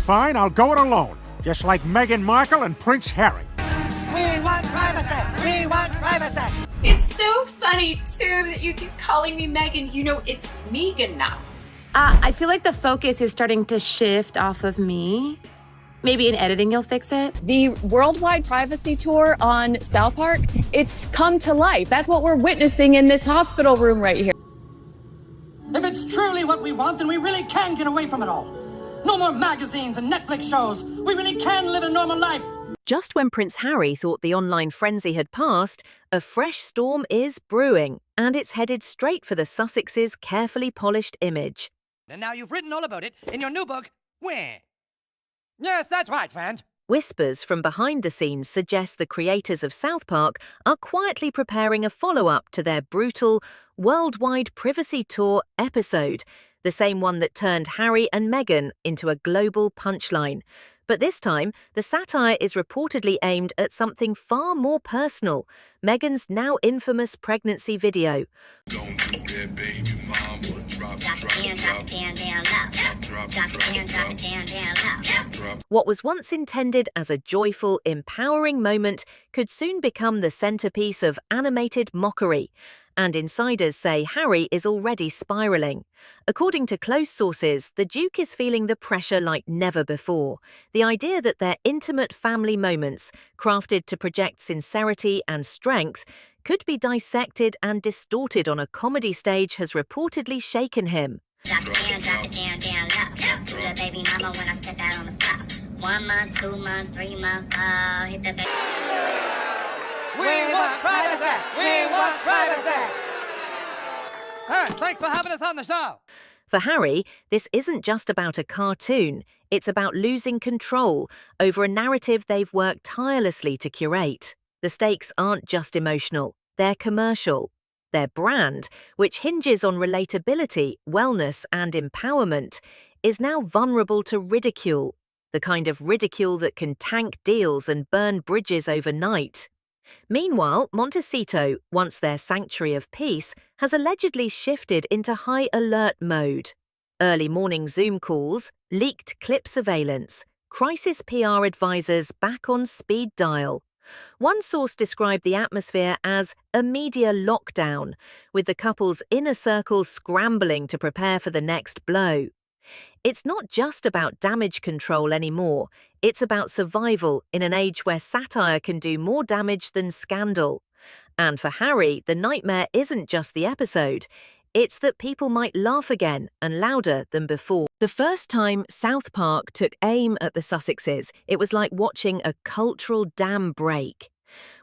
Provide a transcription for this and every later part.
fine, I'll go it alone. Just like Meghan Markle and Prince Harry. We want privacy! We want privacy! It's so funny, too, that you keep calling me Meghan. You know, it's Meghan now. I feel like the focus is starting to shift off of me. Maybe in editing you'll fix it. The worldwide privacy tour on South Park, it's come to life. That's what we're witnessing in this hospital room right here. If it's truly what we want, then we really can get away from it all. No more magazines and Netflix shows. We really can live a normal life. Just when Prince Harry thought the online frenzy had passed, a fresh storm is brewing, and it's headed straight for the Sussex's carefully polished image. And now you've written all about it in your new book, Where? Yes, that's right, friend. Whispers from behind the scenes suggest the creators of South Park are quietly preparing a follow-up to their brutal, worldwide privacy tour episode, the same one that turned Harry and Meghan into a global punchline. But this time, the satire is reportedly aimed at something far more personal, Meghan's now infamous pregnancy video. Don't do that, baby mama. Drop. What was once intended as a joyful, empowering moment could soon become the centerpiece of animated mockery. And insiders say Harry is already spiraling. According to close sources, the Duke is feeling the pressure like never before. The idea that their intimate family moments, crafted to project sincerity and strength, could be dissected and distorted on a comedy stage has reportedly shaken him. Drop it down, low. To the baby mama when I step out on the top. 1 month, 2 month, 3 month, hit the baby. We want privacy! We want privacy! All right, thanks for having us on the show. For Harry, this isn't just about a cartoon. It's about losing control over a narrative they've worked tirelessly to curate. The stakes aren't just emotional, they're commercial. Their brand, which hinges on relatability, wellness, and empowerment, is now vulnerable to ridicule, the kind of ridicule that can tank deals and burn bridges overnight. Meanwhile, Montecito, once their sanctuary of peace, has allegedly shifted into high alert mode. Early morning Zoom calls, leaked clip surveillance, crisis PR advisors back on speed dial. One source described the atmosphere as a media lockdown, with the couple's inner circle scrambling to prepare for the next blow. It's not just about damage control anymore, it's about survival in an age where satire can do more damage than scandal. And for Harry, the nightmare isn't just the episode, it's that people might laugh again and louder than before. The first time South Park took aim at the Sussexes, it was like watching a cultural dam break.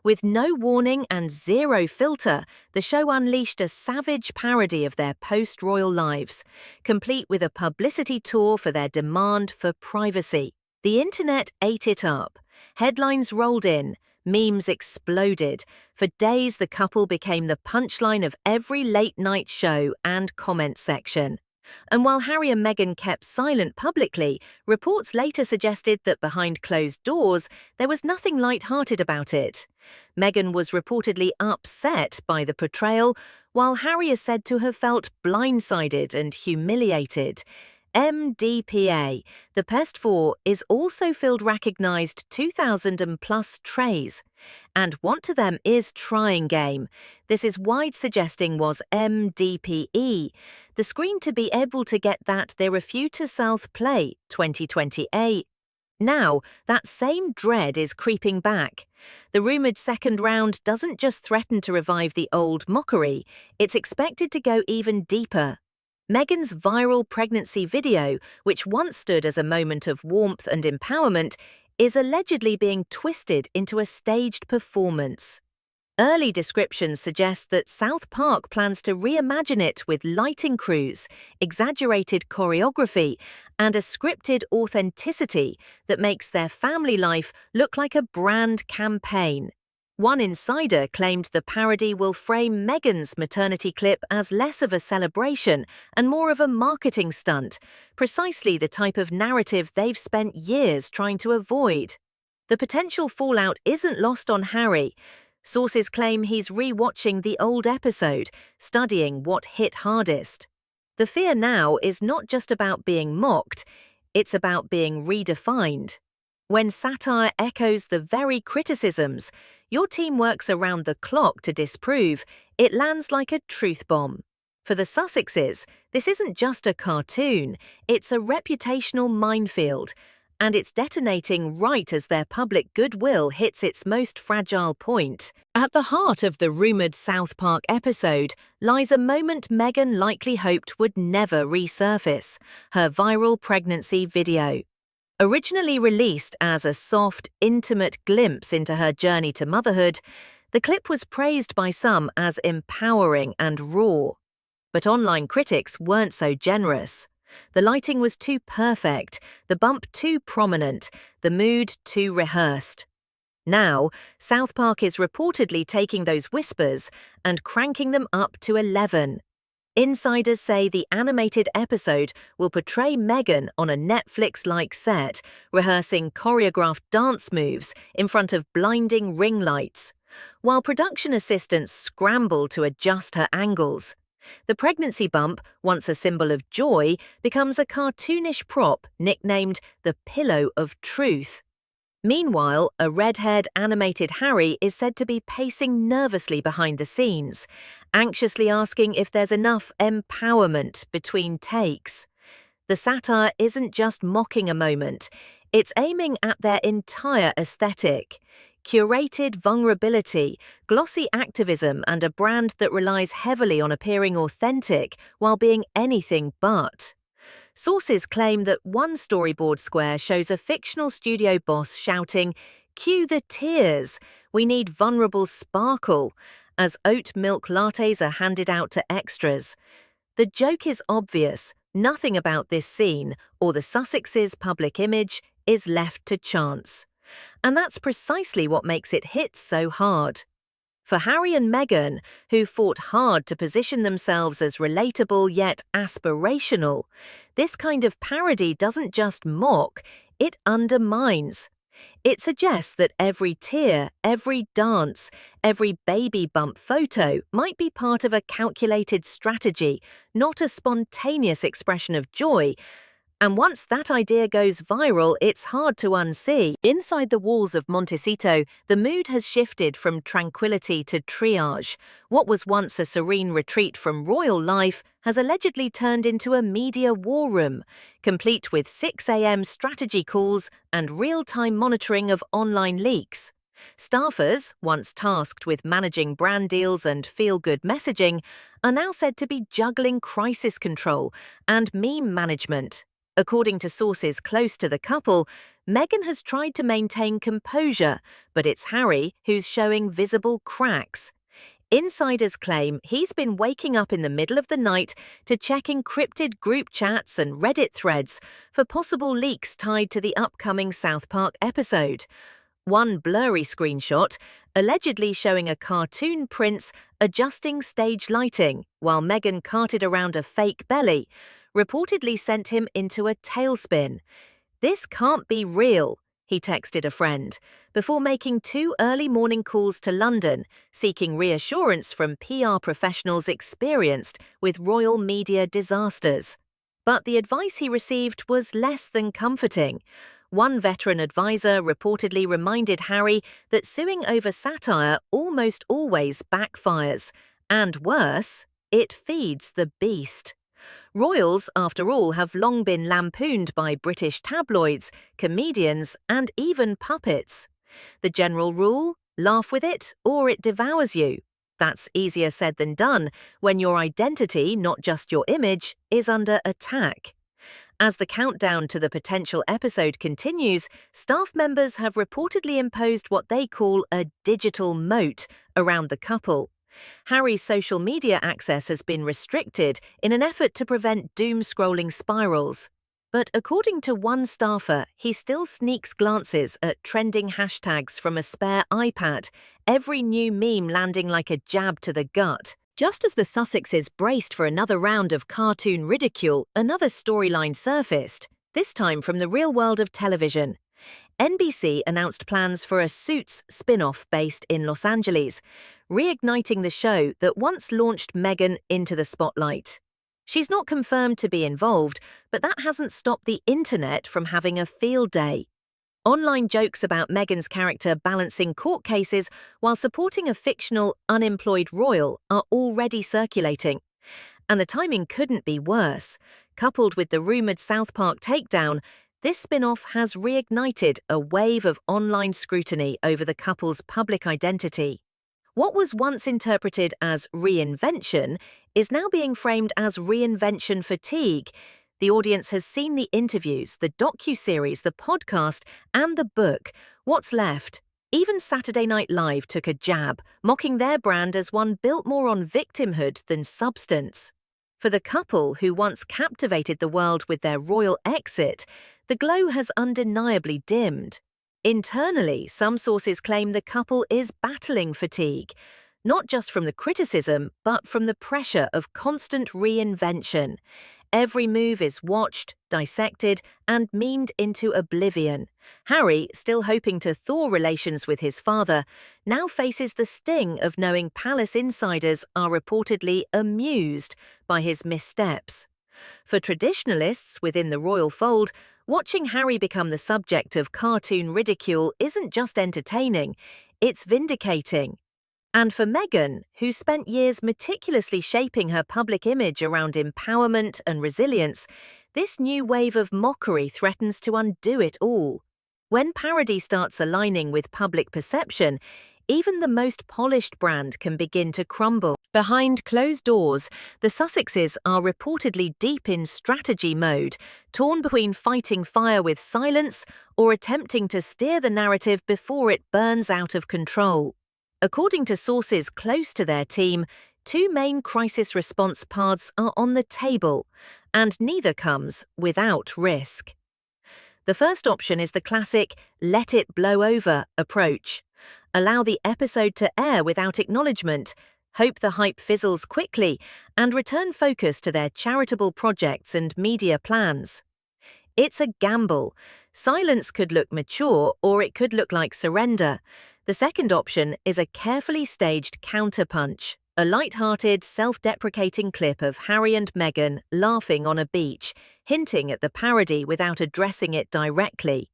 With no warning and zero filter, the show unleashed a savage parody of their post-royal lives, complete with a publicity tour for their demand for privacy. The internet ate it up. Headlines rolled in, memes exploded. For days, the couple became the punchline of every late-night show and comment section. And while Harry and Meghan kept silent publicly, reports later suggested that behind closed doors, there was nothing light-hearted about it. Meghan was reportedly upset by the portrayal, while Harry is said to have felt blindsided and humiliated. MDPA, the Pest 4, is also filled recognised 2,000 and plus trays. And what to them is trying game. This is wide suggesting was MDPE, the screen to be able to get that they refuse to South Play 2028. Now, that same dread is creeping back. The rumoured second round doesn't just threaten to revive the old mockery, it's expected to go even deeper. Meghan's viral pregnancy video, which once stood as a moment of warmth and empowerment, is allegedly being twisted into a staged performance. Early descriptions suggest that South Park plans to reimagine it with lighting crews, exaggerated choreography, and a scripted authenticity that makes their family life look like a brand campaign. One insider claimed the parody will frame Meghan's maternity clip as less of a celebration and more of a marketing stunt, precisely the type of narrative they've spent years trying to avoid. The potential fallout isn't lost on Harry. Sources claim he's re-watching the old episode, studying what hit hardest. The fear now is not just about being mocked, it's about being redefined. When satire echoes the very criticisms your team works around the clock to disprove, it lands like a truth bomb. For the Sussexes, this isn't just a cartoon, it's a reputational minefield, and it's detonating right as their public goodwill hits its most fragile point. At the heart of the rumoured South Park episode lies a moment Meghan likely hoped would never resurface: her viral pregnancy video. Originally released as a soft, intimate glimpse into her journey to motherhood, the clip was praised by some as empowering and raw. But online critics weren't so generous. The lighting was too perfect, the bump too prominent, the mood too rehearsed. Now, South Park is reportedly taking those whispers and cranking them up to 11. Insiders say the animated episode will portray Meghan on a Netflix-like set, rehearsing choreographed dance moves in front of blinding ring lights, while production assistants scramble to adjust her angles. The pregnancy bump, once a symbol of joy, becomes a cartoonish prop nicknamed the Pillow of Truth. Meanwhile, a red-haired animated Harry is said to be pacing nervously behind the scenes, anxiously asking if there's enough empowerment between takes. The satire isn't just mocking a moment, it's aiming at their entire aesthetic. Curated vulnerability, glossy activism, and a brand that relies heavily on appearing authentic while being anything but. Sources claim that one storyboard square shows a fictional studio boss shouting, "Cue the tears, we need vulnerable sparkle," as oat milk lattes are handed out to extras. The joke is obvious: nothing about this scene, or the Sussexes' public image, is left to chance. And that's precisely what makes it hit so hard. For Harry and Meghan, who fought hard to position themselves as relatable yet aspirational, this kind of parody doesn't just mock, it undermines. It suggests that every tear, every dance, every baby bump photo might be part of a calculated strategy, not a spontaneous expression of joy. And once that idea goes viral, it's hard to unsee. Inside the walls of Montecito, the mood has shifted from tranquility to triage. What was once a serene retreat from royal life has allegedly turned into a media war room, complete with 6 a.m. strategy calls and real-time monitoring of online leaks. Staffers, once tasked with managing brand deals and feel-good messaging, are now said to be juggling crisis control and meme management. According to sources close to the couple, Meghan has tried to maintain composure, but it's Harry who's showing visible cracks. Insiders claim he's been waking up in the middle of the night to check encrypted group chats and Reddit threads for possible leaks tied to the upcoming South Park episode. One blurry screenshot, allegedly showing a cartoon prince adjusting stage lighting while Meghan carted around a fake belly, reportedly sent him into a tailspin. "This can't be real," he texted a friend, before making 2 early morning calls to London, seeking reassurance from PR professionals experienced with royal media disasters. But the advice he received was less than comforting. One veteran advisor reportedly reminded Harry that suing over satire almost always backfires, and worse, it feeds the beast. Royals, after all, have long been lampooned by British tabloids, comedians, and even puppets. The general rule: laugh with it or it devours you. That's easier said than done when your identity, not just your image, is under attack. As the countdown to the potential episode continues, staff members have reportedly imposed what they call a digital moat around the couple. Harry's social media access has been restricted in an effort to prevent doom-scrolling spirals. But according to one staffer, he still sneaks glances at trending hashtags from a spare iPad, every new meme landing like a jab to the gut. Just as the Sussexes braced for another round of cartoon ridicule, another storyline surfaced, this time from the real world of television. NBC announced plans for a Suits spin-off based in Los Angeles, reigniting the show that once launched Meghan into the spotlight. She's not confirmed to be involved, but that hasn't stopped the internet from having a field day. Online jokes about Meghan's character balancing court cases while supporting a fictional, unemployed royal are already circulating. And the timing couldn't be worse. Coupled with the rumoured South Park takedown, this spin-off has reignited a wave of online scrutiny over the couple's public identity. What was once interpreted as reinvention is now being framed as reinvention fatigue. The audience has seen the interviews, the docuseries, the podcast, and the book. What's left? Even Saturday Night Live took a jab, mocking their brand as one built more on victimhood than substance. For the couple who once captivated the world with their royal exit, the glow has undeniably dimmed. Internally, some sources claim the couple is battling fatigue, not just from the criticism, but from the pressure of constant reinvention. Every move is watched, dissected, and memed into oblivion. Harry, still hoping to thaw relations with his father, now faces the sting of knowing palace insiders are reportedly amused by his missteps. For traditionalists within the royal fold, watching Harry become the subject of cartoon ridicule isn't just entertaining, it's vindicating. And for Meghan, who spent years meticulously shaping her public image around empowerment and resilience, this new wave of mockery threatens to undo it all. When parody starts aligning with public perception, even the most polished brand can begin to crumble. Behind closed doors, the Sussexes are reportedly deep in strategy mode, torn between fighting fire with silence or attempting to steer the narrative before it burns out of control. According to sources close to their team, two main crisis response paths are on the table, and neither comes without risk. The first option is the classic let it blow over approach. Allow the episode to air without acknowledgement, hope the hype fizzles quickly, and return focus to their charitable projects and media plans. It's a gamble. Silence could look mature, or it could look like surrender. The second option is a carefully staged counterpunch, a light-hearted, self-deprecating clip of Harry and Meghan laughing on a beach, hinting at the parody without addressing it directly.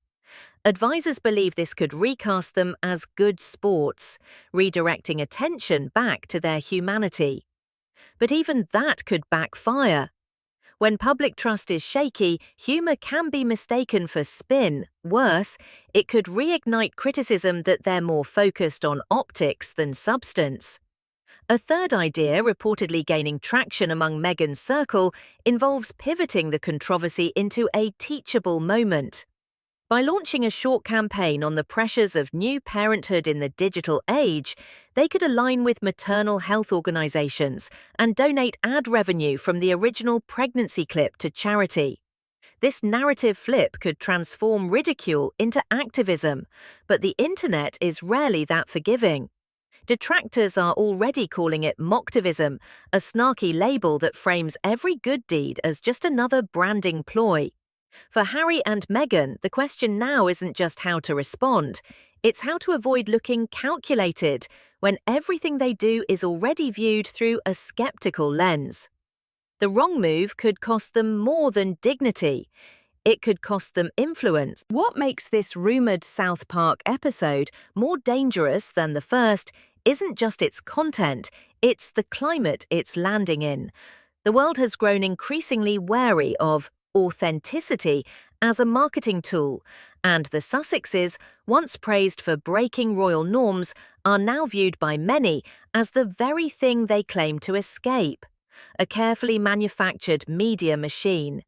Advisors believe this could recast them as good sports, redirecting attention back to their humanity. But even that could backfire. When public trust is shaky, humour can be mistaken for spin. Worse, it could reignite criticism that they're more focused on optics than substance. A third idea, reportedly gaining traction among Meghan's circle, involves pivoting the controversy into a teachable moment. By launching a short campaign on the pressures of new parenthood in the digital age, they could align with maternal health organisations and donate ad revenue from the original pregnancy clip to charity. This narrative flip could transform ridicule into activism, but the internet is rarely that forgiving. Detractors are already calling it mocktivism, a snarky label that frames every good deed as just another branding ploy. For Harry and Meghan, the question now isn't just how to respond, it's how to avoid looking calculated when everything they do is already viewed through a skeptical lens. The wrong move could cost them more than dignity. It could cost them influence. What makes this rumoured South Park episode more dangerous than the first isn't just its content, it's the climate it's landing in. The world has grown increasingly wary of authenticity as a marketing tool, and the Sussexes, once praised for breaking royal norms, are now viewed by many as the very thing they claim to escape, a carefully manufactured media machine.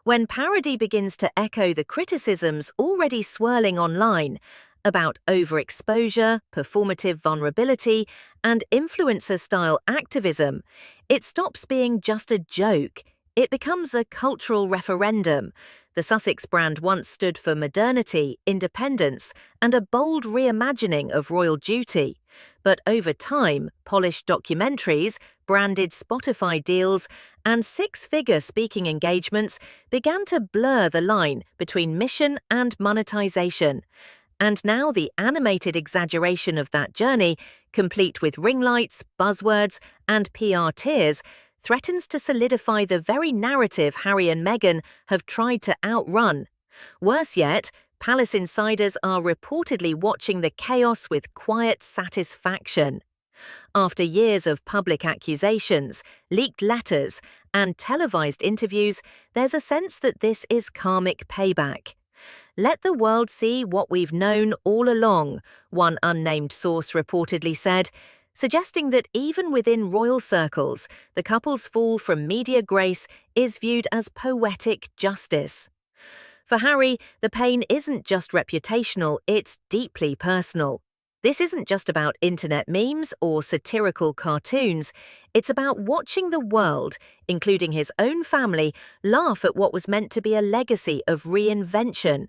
When parody begins to echo the criticisms already swirling online about overexposure, performative vulnerability, and influencer-style activism, it stops being just a joke. It becomes a cultural referendum. The Sussex brand once stood for modernity, independence, and a bold reimagining of royal duty. But over time, polished documentaries, branded Spotify deals, and six-figure speaking engagements began to blur the line between mission and monetization. And now the animated exaggeration of that journey, complete with ring lights, buzzwords, and PR tears, threatens to solidify the very narrative Harry and Meghan have tried to outrun. Worse yet, palace insiders are reportedly watching the chaos with quiet satisfaction. After years of public accusations, leaked letters, and televised interviews, there's a sense that this is karmic payback. Let the world see what we've known all along, one unnamed source reportedly said, suggesting that even within royal circles, the couple's fall from media grace is viewed as poetic justice. For Harry, the pain isn't just reputational, it's deeply personal. This isn't just about internet memes or satirical cartoons, it's about watching the world, including his own family, laugh at what was meant to be a legacy of reinvention.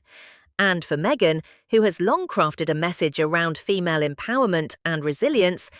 And for Meghan, who has long crafted a message around female empowerment and resilience,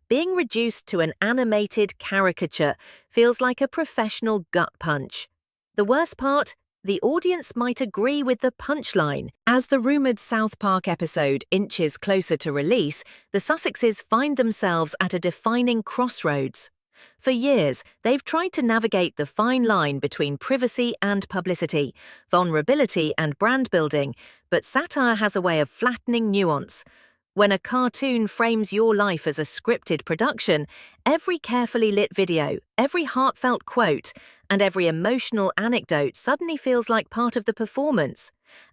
being reduced to an animated caricature feels like a professional gut punch. The worst part? The audience might agree with the punchline. As the rumoured South Park episode inches closer to release, the Sussexes find themselves at a defining crossroads. For years, they've tried to navigate the fine line between privacy and publicity, vulnerability and brand building, but satire has a way of flattening nuance. When a cartoon frames your life as a scripted production, every carefully lit video, every heartfelt quote, and every emotional anecdote suddenly feels like part of the performance.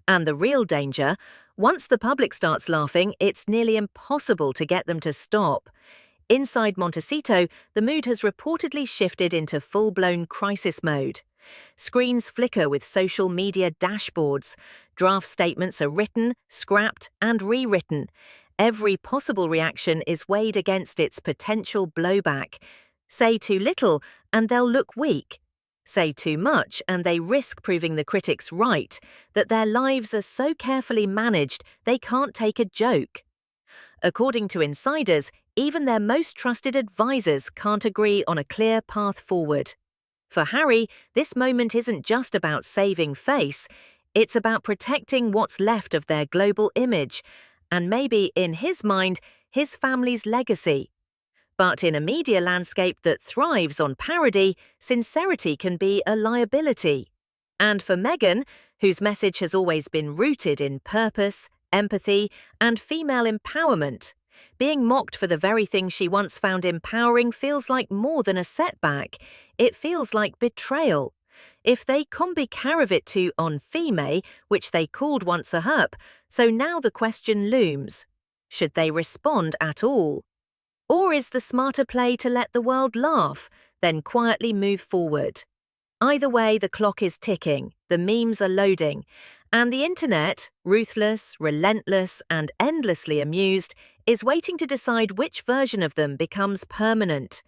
And the real danger, once the public starts laughing, it's nearly impossible to get them to stop. Inside Montecito, the mood has reportedly shifted into full-blown crisis mode. Screens flicker with social media dashboards. Draft statements are written, scrapped, and rewritten. Every possible reaction is weighed against its potential blowback. Say too little, and they'll look weak. Say too much, and they risk proving the critics right, that their lives are so carefully managed they can't take a joke. According to insiders, even their most trusted advisors can't agree on a clear path forward. For Harry, this moment isn't just about saving face, it's about protecting what's left of their global image, and maybe, in his mind, his family's legacy. But in a media landscape that thrives on parody, sincerity can be a liability. And for Meghan, whose message has always been rooted in purpose, empathy, and female empowerment, being mocked for the very thing she once found empowering feels like more than a setback. It feels like betrayal. If they combi caravet to on fime, which they called once a herp, so now the question looms. Should they respond at all? Or is the smarter play to let the world laugh, then quietly move forward? Either way, the clock is ticking, the memes are loading, and the internet, ruthless, relentless, and endlessly amused, is waiting to decide which version of them becomes permanent.